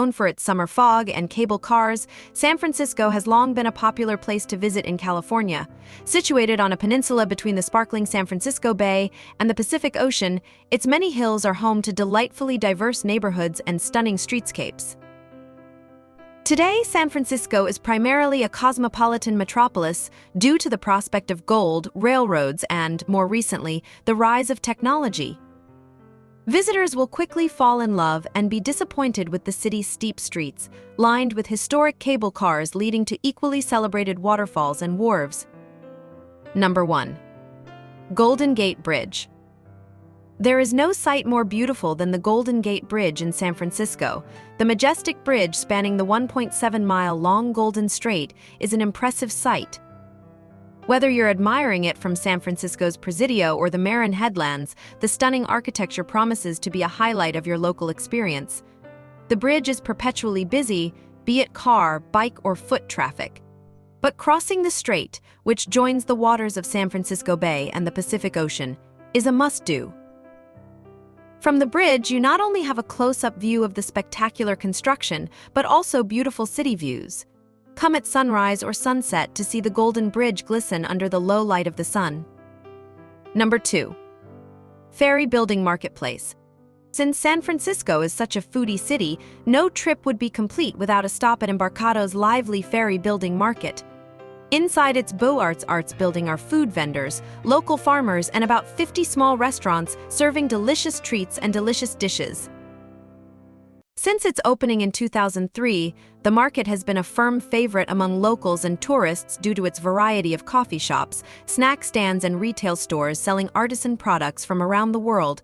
Known for its summer fog and cable cars, San Francisco has long been a popular place to visit in California. Situated on a peninsula between the sparkling San Francisco Bay and the Pacific Ocean, its many hills are home to delightfully diverse neighborhoods and stunning streetscapes. Today, San Francisco is primarily a cosmopolitan metropolis due to the prospect of gold, railroads, and, more recently, the rise of technology. Visitors will quickly fall in love and be disappointed with the city's steep streets, lined with historic cable cars leading to equally celebrated waterfalls and wharves. Number 1. Golden Gate Bridge. There is no sight more beautiful than the Golden Gate Bridge in San Francisco. The majestic bridge spanning the 1.7-mile-long Golden Strait is an impressive sight. Whether you're admiring it from San Francisco's Presidio or the Marin Headlands, the stunning architecture promises to be a highlight of your local experience. The bridge is perpetually busy, be it car, bike, or foot traffic. But crossing the strait, which joins the waters of San Francisco Bay and the Pacific Ocean, is a must-do. From the bridge, you not only have a close-up view of the spectacular construction, but also beautiful city views. Come at sunrise or sunset to see the Golden Bridge glisten under the low light of the sun. Number 2. Ferry Building Marketplace. Since San Francisco is such a foodie city, no trip would be complete without a stop at Embarcado's lively Ferry Building Market. Inside its Beaux Arts building are food vendors, local farmers, and about 50 small restaurants serving delicious treats and delicious dishes. Since its opening in 2003, the market has been a firm favorite among locals and tourists due to its variety of coffee shops, snack stands, and retail stores selling artisan products from around the world.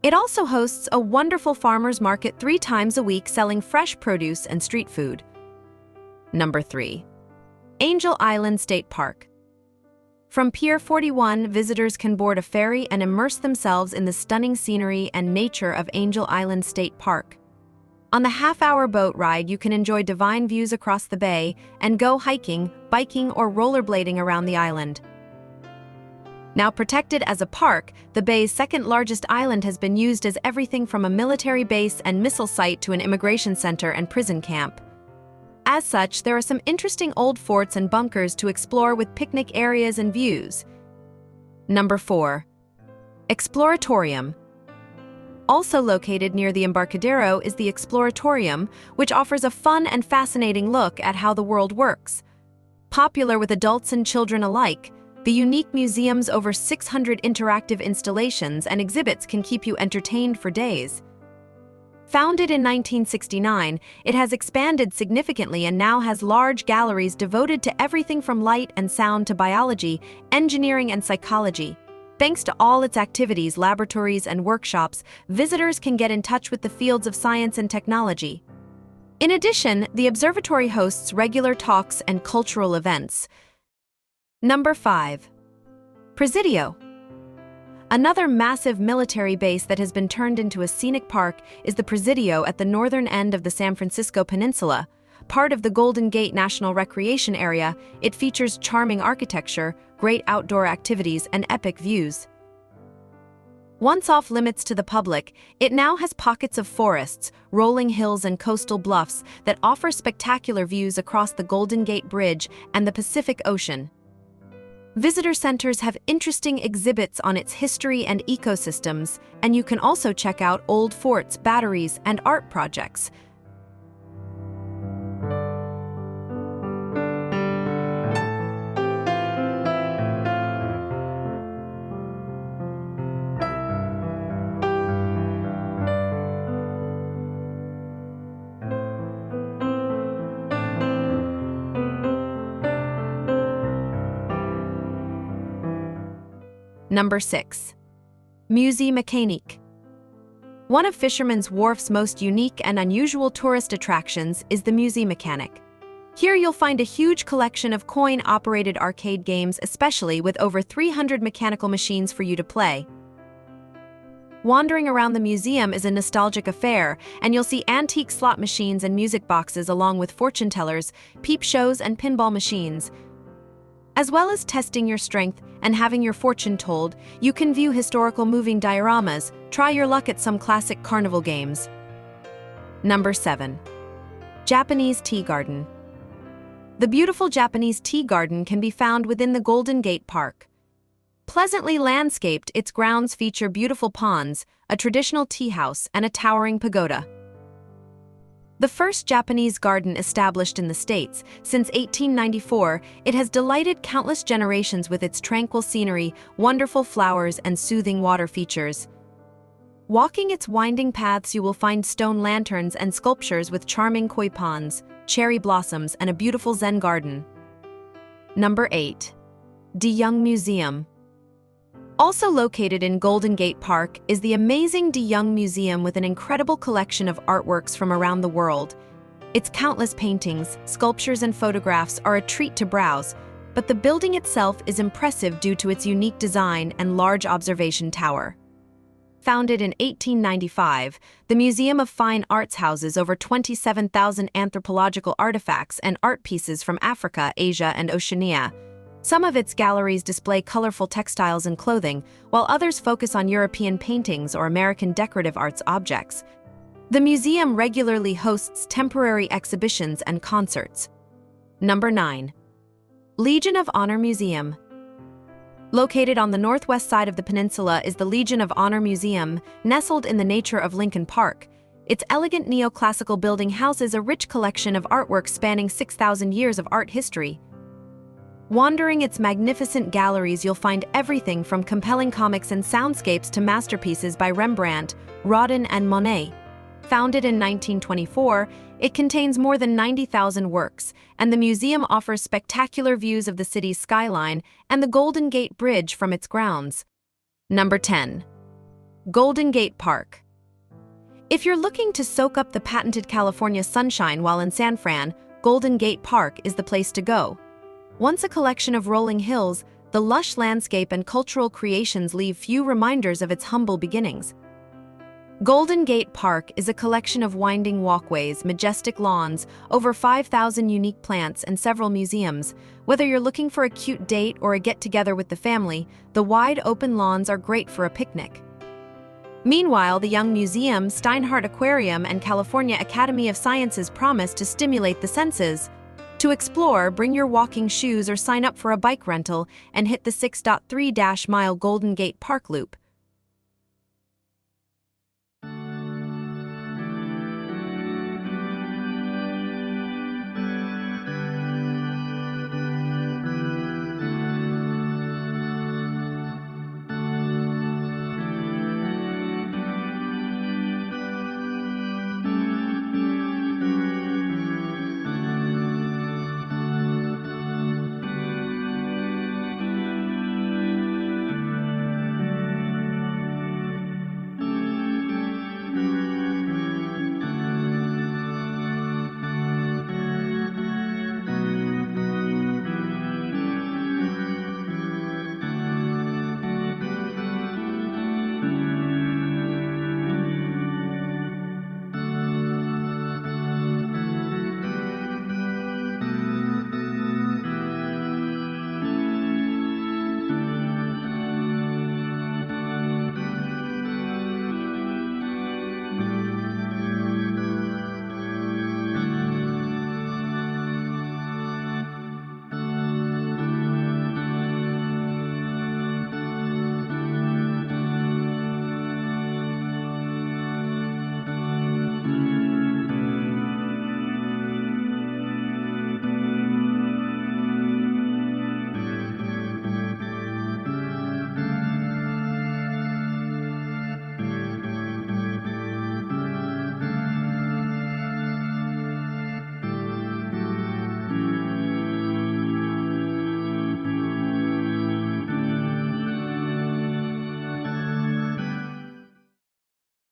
It also hosts a wonderful farmers market 3 times a week selling fresh produce and street food. Number 3. Angel Island State Park. From Pier 41, visitors can board a ferry and immerse themselves in the stunning scenery and nature of Angel Island State Park. On the half-hour boat ride, you can enjoy divine views across the bay and go hiking, biking, or rollerblading around the island. Now protected as a park, the bay's second-largest island has been used as everything from a military base and missile site to an immigration center and prison camp. As such, there are some interesting old forts and bunkers to explore with picnic areas and views. Number 4. Exploratorium. Also located near the Embarcadero is the Exploratorium, which offers a fun and fascinating look at how the world works. Popular with adults and children alike, the unique museum's over 600 interactive installations and exhibits can keep you entertained for days. Founded in 1969, it has expanded significantly and now has large galleries devoted to everything from light and sound to biology, engineering, and psychology. Thanks to all its activities, laboratories, and workshops, visitors can get in touch with the fields of science and technology. In addition, the observatory hosts regular talks and cultural events. Number 5. Presidio. Another massive military base that has been turned into a scenic park is the Presidio at the northern end of the San Francisco Peninsula. Part of the Golden Gate National Recreation Area, it features charming architecture, great outdoor activities, and epic views. Once off limits to the public, it now has pockets of forests, rolling hills, and coastal bluffs that offer spectacular views across the Golden Gate Bridge and the Pacific Ocean. Visitor centers have interesting exhibits on its history and ecosystems, and you can also check out old forts, batteries, and art projects. Number 6. Musee Mecanique. One of Fisherman's Wharf's most unique and unusual tourist attractions is the Musee Mecanique. Here you'll find a huge collection of coin-operated arcade games, especially with over 300 mechanical machines for you to play. Wandering around the museum is a nostalgic affair, and you'll see antique slot machines and music boxes along with fortune tellers, peep shows, and pinball machines. As well as testing your strength and having your fortune told, you can view historical moving dioramas, try your luck at some classic carnival games. Number 7. Japanese Tea Garden. The beautiful Japanese tea garden can be found within the Golden Gate Park. Pleasantly landscaped, its grounds feature beautiful ponds, a traditional tea house, and a towering pagoda. The first Japanese garden established in the States, since 1894, it has delighted countless generations with its tranquil scenery, wonderful flowers, and soothing water features. Walking its winding paths, you will find stone lanterns and sculptures with charming koi ponds, cherry blossoms, and a beautiful Zen garden. Number 8. De Young Museum. Also located in Golden Gate Park is the amazing De Young Museum with an incredible collection of artworks from around the world. Its countless paintings, sculptures, and photographs are a treat to browse, but the building itself is impressive due to its unique design and large observation tower. Founded in 1895, the Museum of Fine Arts houses over 27,000 anthropological artifacts and art pieces from Africa, Asia, and Oceania. Some of its galleries display colorful textiles and clothing, while others focus on European paintings or American decorative arts objects. The museum regularly hosts temporary exhibitions and concerts. Number 9. Legion of Honor Museum. Located on the northwest side of the peninsula is the Legion of Honor Museum, nestled in the nature of Lincoln Park. Its elegant neoclassical building houses a rich collection of artwork spanning 6,000 years of art history. Wandering its magnificent galleries, you'll find everything from compelling comics and soundscapes to masterpieces by Rembrandt, Rodin, and Monet. Founded in 1924, it contains more than 90,000 works, and the museum offers spectacular views of the city's skyline and the Golden Gate Bridge from its grounds. Number 10. Golden Gate Park. If you're looking to soak up the patented California sunshine while in San Fran, Golden Gate Park is the place to go. Once a collection of rolling hills, the lush landscape and cultural creations leave few reminders of its humble beginnings. Golden Gate Park is a collection of winding walkways, majestic lawns, over 5,000 unique plants, and several museums. Whether you're looking for a cute date or a get-together with the family, the wide open lawns are great for a picnic. Meanwhile, the Young Museum, Steinhardt Aquarium, and California Academy of Sciences promise to stimulate the senses. To explore, bring your walking shoes or sign up for a bike rental and hit the 6.3-mile Golden Gate Park loop.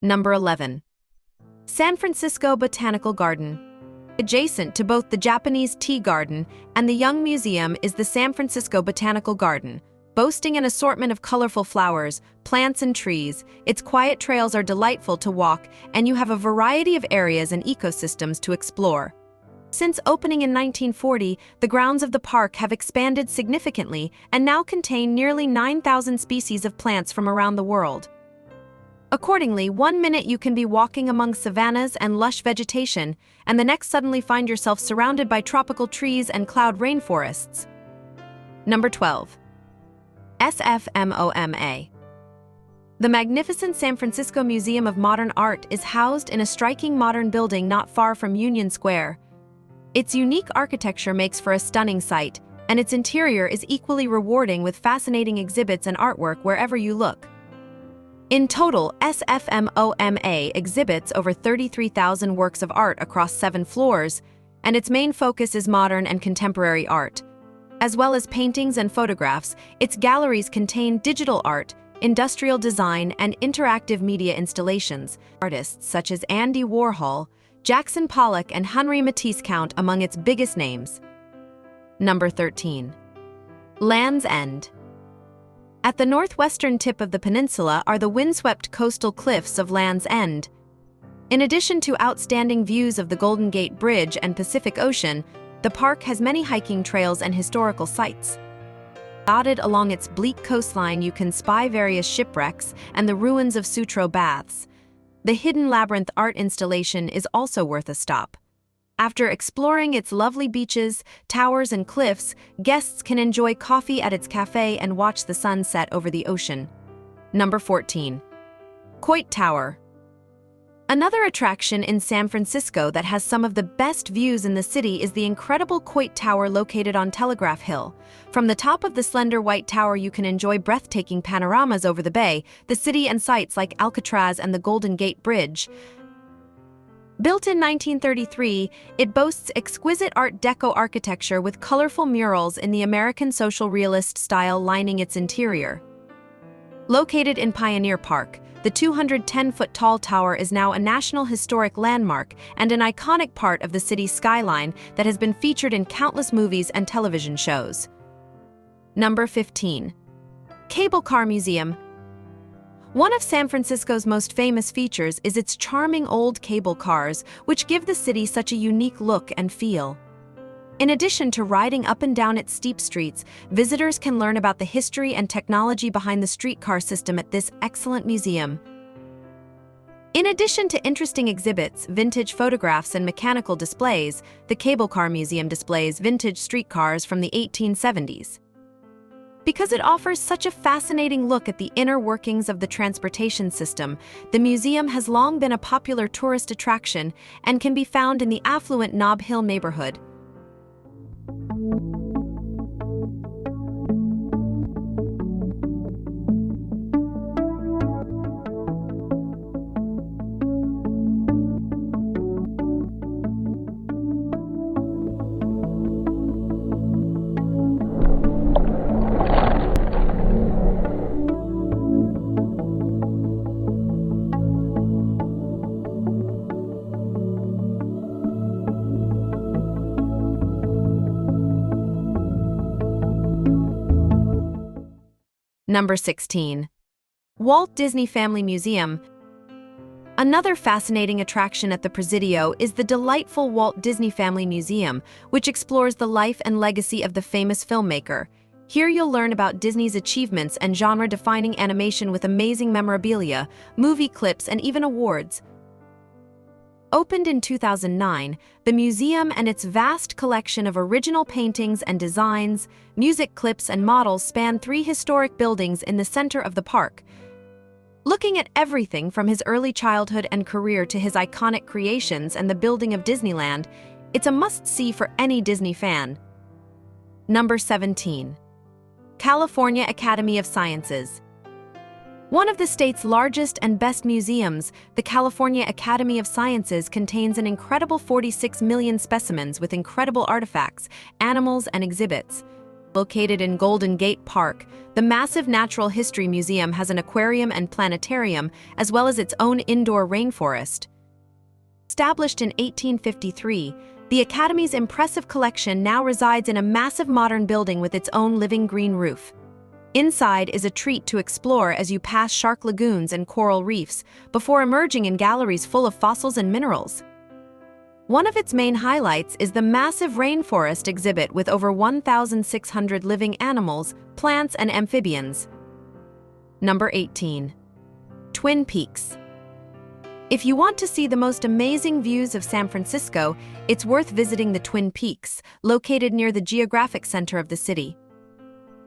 Number 11. San Francisco Botanical Garden. Adjacent to both the Japanese Tea Garden and the Young Museum is the San Francisco Botanical Garden, boasting an assortment of colorful flowers, plants, and trees. Its quiet trails are delightful to walk, and you have a variety of areas and ecosystems to explore. Since opening in 1940, the grounds of the park have expanded significantly and now contain nearly 9,000 species of plants from around the world. Accordingly, 1 minute you can be walking among savannas and lush vegetation, and the next suddenly find yourself surrounded by tropical trees and cloud rainforests. Number 12. SFMOMA. The magnificent San Francisco Museum of Modern Art is housed in a striking modern building not far from Union Square. Its unique architecture makes for a stunning sight, and its interior is equally rewarding with fascinating exhibits and artwork wherever you look. In total, SFMOMA exhibits over 33,000 works of art across 7 floors, and its main focus is modern and contemporary art. As well as paintings and photographs, its galleries contain digital art, industrial design, and interactive media installations. Artists such as Andy Warhol, Jackson Pollock, and Henri Matisse count among its biggest names. Number 13. Land's End. At the northwestern tip of the peninsula are the windswept coastal cliffs of Land's End. In addition to outstanding views of the Golden Gate Bridge and Pacific Ocean, the park has many hiking trails and historical sites. Dotted along its bleak coastline, you can spy various shipwrecks and the ruins of Sutro Baths. The Hidden Labyrinth art installation is also worth a stop. After exploring its lovely beaches, towers, and cliffs, guests can enjoy coffee at its cafe and watch the sun set over the ocean. Number 14. Coit Tower. Another attraction in San Francisco that has some of the best views in the city is the incredible Coit Tower located on Telegraph Hill. From the top of the slender white tower, you can enjoy breathtaking panoramas over the bay, the city, and sites like Alcatraz and the Golden Gate Bridge. Built in 1933, it boasts exquisite Art Deco architecture with colorful murals in the American social realist style lining its interior. Located in Pioneer Park, the 210-foot-tall tower is now a National Historic Landmark and an iconic part of the city's skyline that has been featured in countless movies and television shows. Number 15. Cable Car Museum. One of San Francisco's most famous features is its charming old cable cars, which give the city such a unique look and feel. In addition to riding up and down its steep streets, visitors can learn about the history and technology behind the streetcar system at this excellent museum. In addition to interesting exhibits, vintage photographs, and mechanical displays, the Cable Car Museum displays vintage streetcars from the 1870s. Because it offers such a fascinating look at the inner workings of the transportation system, the museum has long been a popular tourist attraction and can be found in the affluent Nob Hill neighborhood. Number 16. Walt Disney Family Museum. Another fascinating attraction at the Presidio is the delightful Walt Disney Family Museum, which explores the life and legacy of the famous filmmaker. Here you'll learn about Disney's achievements and genre-defining animation with amazing memorabilia, movie clips, and even awards. Opened in 2009, the museum and its vast collection of original paintings and designs, music clips, and models span 3 historic buildings in the center of the park. Looking at everything from his early childhood and career to his iconic creations and the building of Disneyland, it's a must-see for any Disney fan. Number 17. California Academy of Sciences. One of the state's largest and best museums, the California Academy of Sciences contains an incredible 46 million specimens with incredible artifacts, animals, and exhibits. Located in Golden Gate Park, the massive Natural History Museum has an aquarium and planetarium, as well as its own indoor rainforest. Established in 1853, the Academy's impressive collection now resides in a massive modern building with its own living green roof. Inside is a treat to explore as you pass shark lagoons and coral reefs, before emerging in galleries full of fossils and minerals. One of its main highlights is the massive rainforest exhibit with over 1,600 living animals, plants, and amphibians. Number 18. Twin Peaks. If you want to see the most amazing views of San Francisco, it's worth visiting the Twin Peaks, located near the geographic center of the city.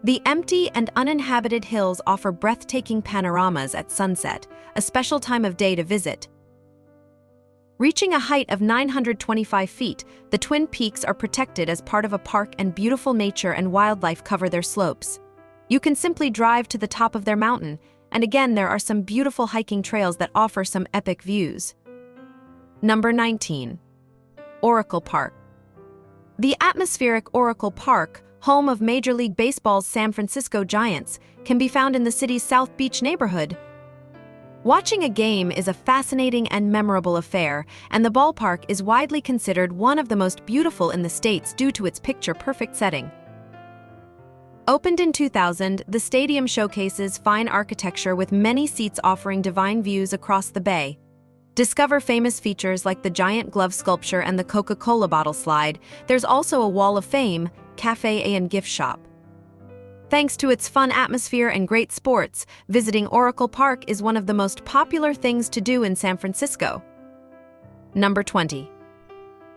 The empty and uninhabited hills offer breathtaking panoramas at sunset, a special time of day to visit. Reaching a height of 925 feet, the Twin Peaks are protected as part of a park, and beautiful nature and wildlife cover their slopes. You can simply drive to the top of their mountain, and again there are some beautiful hiking trails that offer some epic views. Number 19. Oracle Park. The atmospheric Oracle Park, home of Major League Baseball's San Francisco Giants, can be found in the city's South Beach neighborhood. Watching a game is a fascinating and memorable affair, and the ballpark is widely considered one of the most beautiful in the States due to its picture-perfect setting. Opened in 2000, the stadium showcases fine architecture with many seats offering divine views across the bay. Discover famous features like the giant glove sculpture and the Coca-Cola bottle slide. There's also a Wall of Fame, cafe and gift shop. Thanks to its fun atmosphere and great sports, visiting Oracle Park is one of the most popular things to do in San Francisco. Number 20.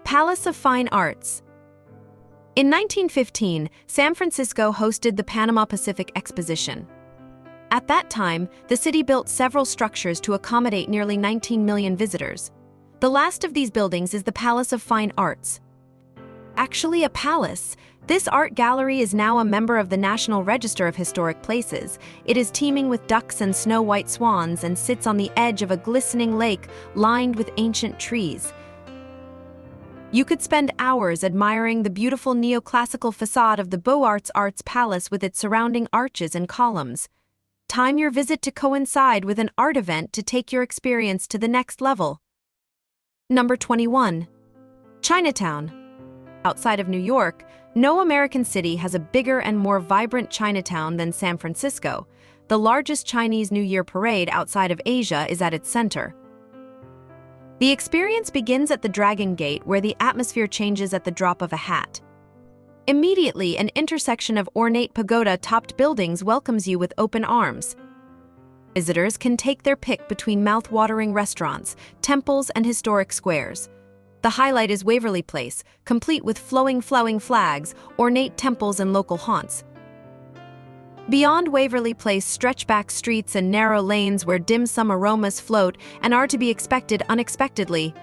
Palace of Fine Arts. In 1915, San Francisco hosted the Panama Pacific Exposition. At that time, the city built several structures to accommodate nearly 19 million visitors. The last of these buildings is the Palace of Fine Arts. Actually a palace, this art gallery is now a member of the National Register of Historic Places. It is teeming with ducks and snow-white swans and sits on the edge of a glistening lake lined with ancient trees. You could spend hours admiring the beautiful neoclassical facade of the Beaux-Arts Arts Palace with its surrounding arches and columns. Time your visit to coincide with an art event to take your experience to the next level. Number 21. Chinatown. Outside of New York, no American city has a bigger and more vibrant Chinatown than San Francisco. The largest Chinese New Year parade outside of Asia is at its center. The experience begins at the Dragon Gate, where the atmosphere changes at the drop of a hat. Immediately, an intersection of ornate pagoda-topped buildings welcomes you with open arms. Visitors can take their pick between mouth-watering restaurants, temples, and historic squares. The highlight is Waverly Place, complete with flowing flags, ornate temples, and local haunts. Beyond Waverly Place stretch back streets and narrow lanes where dim sum aromas float and are to be expected unexpectedly.